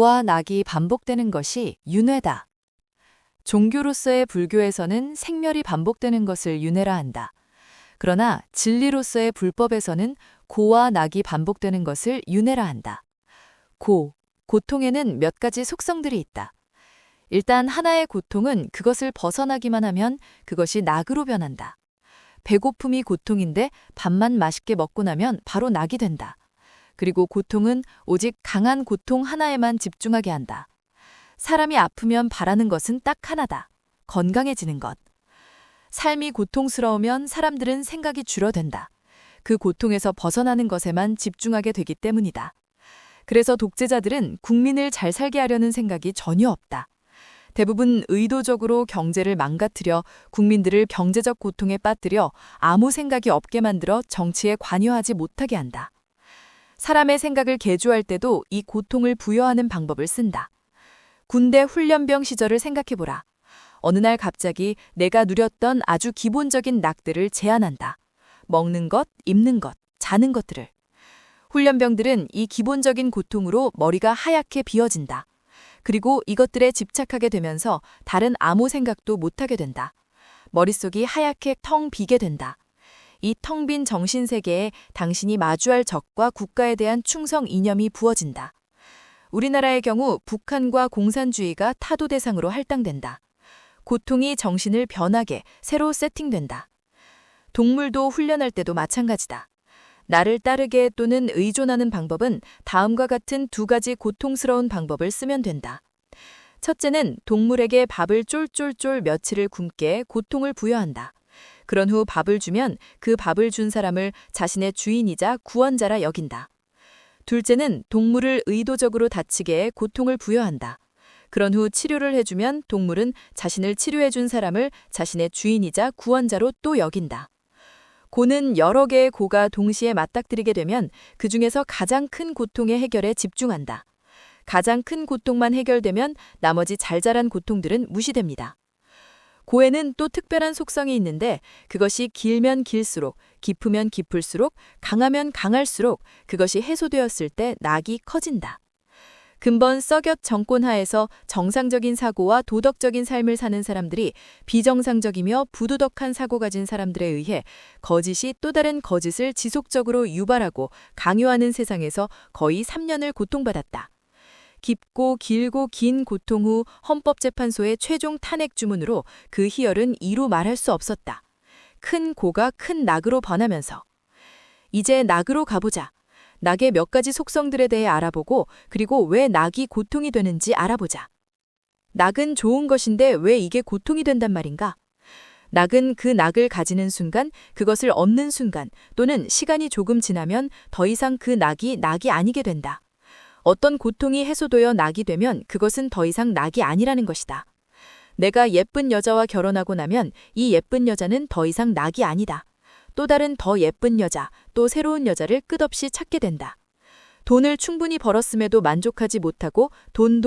고와 낙이 반복되는 것이 윤회다. 종교로서의 불교에서는 생멸이 반복되는 것을 윤회라 한다. 그러나 진리로서의 불법에서는 고와 낙이 반복되는 것을 윤회라 한다. 고통에는 몇 가지 속성들이 있다. 일단 하나의 고통은 그것을 벗어나기만 하면 그것이 낙으로 변한다. 배고픔이 고통인데 밥만 맛있게 먹고 나면 바로 낙이 된다. 그리고 고통은 오직 강한 고통 하나에만 집중하게 한다. 사람이 아프면 바라는 것은 딱 하나다. 건강해지는 것. 삶이 고통스러우면 사람들은 생각이 줄어든다. 그 고통에서 벗어나는 것에만 집중하게 되기 때문이다. 그래서 독재자들은 국민을 잘 살게 하려는 생각이 전혀 없다. 대부분 의도적으로 경제를 망가뜨려 국민들을 경제적 고통에 빠뜨려 아무 생각이 없게 만들어 정치에 관여하지 못하게 한다. 사람의 생각을 개조할 때도 이 고통을 부여하는 방법을 쓴다. 군대 훈련병 시절을 생각해보라. 어느 날 갑자기 내가 누렸던 아주 기본적인 낙들을 제한한다. 먹는 것, 입는 것, 자는 것들을. 훈련병들은 이 기본적인 고통으로 머리가 하얗게 비어진다. 그리고 이것들에 집착하게 되면서 다른 아무 생각도 못하게 된다. 머릿속이 하얗게 텅 비게 된다. 이 텅 빈 정신세계에 당신이 마주할 적과 국가에 대한 충성 이념이 부어진다. 우리나라의 경우 북한과 공산주의가 타도 대상으로 할당된다. 고통이 정신을 변하게 새로 세팅된다. 동물도 훈련할 때도 마찬가지다. 나를 따르게 또는 의존하는 방법은 다음과 같은 두 가지 고통스러운 방법을 쓰면 된다. 첫째는 동물에게 밥을 쫄쫄쫄 며칠을 굶게 고통을 부여한다. 그런 후 밥을 주면 그 밥을 준 사람을 자신의 주인이자 구원자라 여긴다. 둘째는 동물을 의도적으로 다치게 해 고통을 부여한다. 그런 후 치료를 해주면 동물은 자신을 치료해준 사람을 자신의 주인이자 구원자로 또 여긴다. 고는 여러 개의 고가 동시에 맞닥뜨리게 되면 그 중에서 가장 큰 고통의 해결에 집중한다. 가장 큰 고통만 해결되면 나머지 잘 자란 고통들은 무시됩니다. 고에는 또 특별한 속성이 있는데 그것이 길면 길수록, 깊으면 깊을수록, 강하면 강할수록 그것이 해소되었을 때 낙이 커진다. 근본 서곁 정권하에서 정상적인 사고와 도덕적인 삶을 사는 사람들이 비정상적이며 부도덕한 사고 가진 사람들에 의해 거짓이 또 다른 거짓을 지속적으로 유발하고 강요하는 세상에서 거의 3년을 고통받았다. 깊고 길고 긴 고통 후 헌법재판소의 최종 탄핵 주문으로 그 희열은 이루 말할 수 없었다. 큰 고가 큰 낙으로 변하면서. 이제 낙으로 가보자. 낙의 몇 가지 속성들에 대해 알아보고 그리고 왜 낙이 고통이 되는지 알아보자. 낙은 좋은 것인데 왜 이게 고통이 된단 말인가? 낙은 그 낙을 가지는 순간, 그것을 얻는 순간 또는 시간이 조금 지나면 더 이상 그 낙이 아니게 된다. 어떤 고통이 해소되어 낙이 되면 그것은 더 이상 낙이 아니라는 것이다. 내가 예쁜 여자와 결혼하고 나면 이 예쁜 여자는 더 이상 낙이 아니다. 또 다른 더 예쁜 여자, 또 새로운 여자를 끝없이 찾게 된다. 돈을 충분히 벌었음에도 만족하지 못하고 돈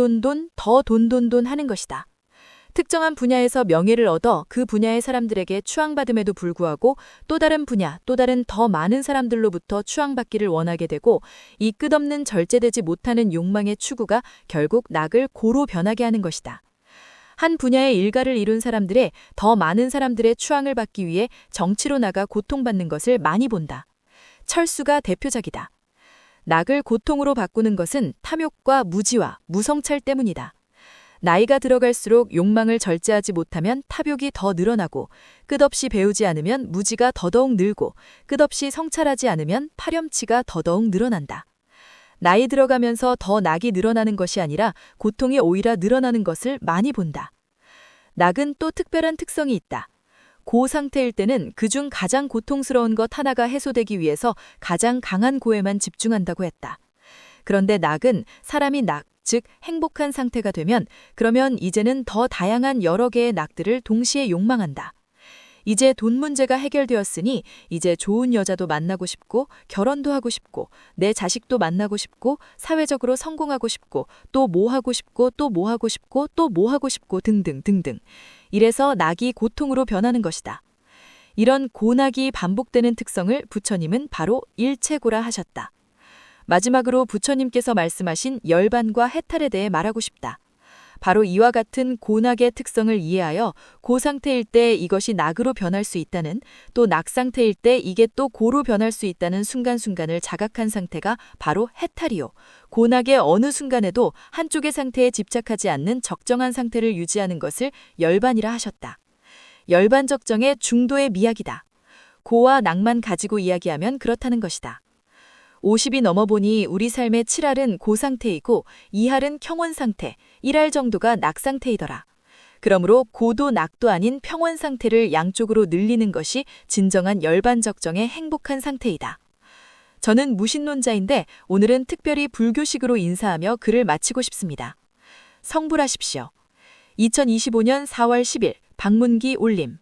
하는 것이다. 특정한 분야에서 명예를 얻어 그 분야의 사람들에게 추앙받음에도 불구하고 또 다른 분야, 또 다른 더 많은 사람들로부터 추앙받기를 원하게 되고 이 끝없는 절제되지 못하는 욕망의 추구가 결국 낙을 고로 변하게 하는 것이다. 한 분야의 일가를 이룬 사람들의 더 많은 사람들의 추앙을 받기 위해 정치로 나가 고통받는 것을 많이 본다. 철수가 대표적이다. 낙을 고통으로 바꾸는 것은 탐욕과 무지와 무성찰 때문이다. 나이가 들어갈수록 욕망을 절제하지 못하면 탐욕이 더 늘어나고 끝없이 배우지 않으면 무지가 더더욱 늘고 끝없이 성찰하지 않으면 파렴치가 더더욱 늘어난다. 나이 들어가면서 더 낙이 늘어나는 것이 아니라 고통이 오히려 늘어나는 것을 많이 본다. 낙은 또 특별한 특성이 있다. 고 상태일 때는 그중 가장 고통스러운 것 하나가 해소되기 위해서 가장 강한 고에만 집중한다고 했다. 그런데 낙은 사람이 낙, 즉 행복한 상태가 되면 그러면 이제는 더 다양한 여러 개의 낙들을 동시에 욕망한다. 이제 돈 문제가 해결되었으니 이제 좋은 여자도 만나고 싶고 결혼도 하고 싶고 내 자식도 만나고 싶고 사회적으로 성공하고 싶고 또 뭐 하고 싶고 또 뭐 하고 싶고 또 뭐 하고 싶고 등등. 이래서 낙이 고통으로 변하는 것이다. 이런 고낙이 반복되는 특성을 부처님은 바로 일체고라 하셨다. 마지막으로 부처님께서 말씀하신 열반과 해탈에 대해 말하고 싶다. 바로 이와 같은 고낙의 특성을 이해하여 고 상태일 때 이것이 낙으로 변할 수 있다는, 또 낙 상태일 때 이게 또 고로 변할 수 있다는 순간순간을 자각한 상태가 바로 해탈이요. 고낙의 어느 순간에도 한쪽의 상태에 집착하지 않는 적정한 상태를 유지하는 것을 열반이라 하셨다. 열반적정의 중도의 미학이다. 고와 낙만 가지고 이야기하면 그렇다는 것이다. 50이 넘어보니 우리 삶의 7할은 고 상태이고 2할은 평원 상태, 1할 정도가 낙 상태이더라. 그러므로 고도 낙도 아닌 평원 상태를 양쪽으로 늘리는 것이 진정한 열반적정의 행복한 상태이다. 저는 무신론자인데 오늘은 특별히 불교식으로 인사하며 글을 마치고 싶습니다. 성불하십시오. 2025년 4월 10일 박문기 올림.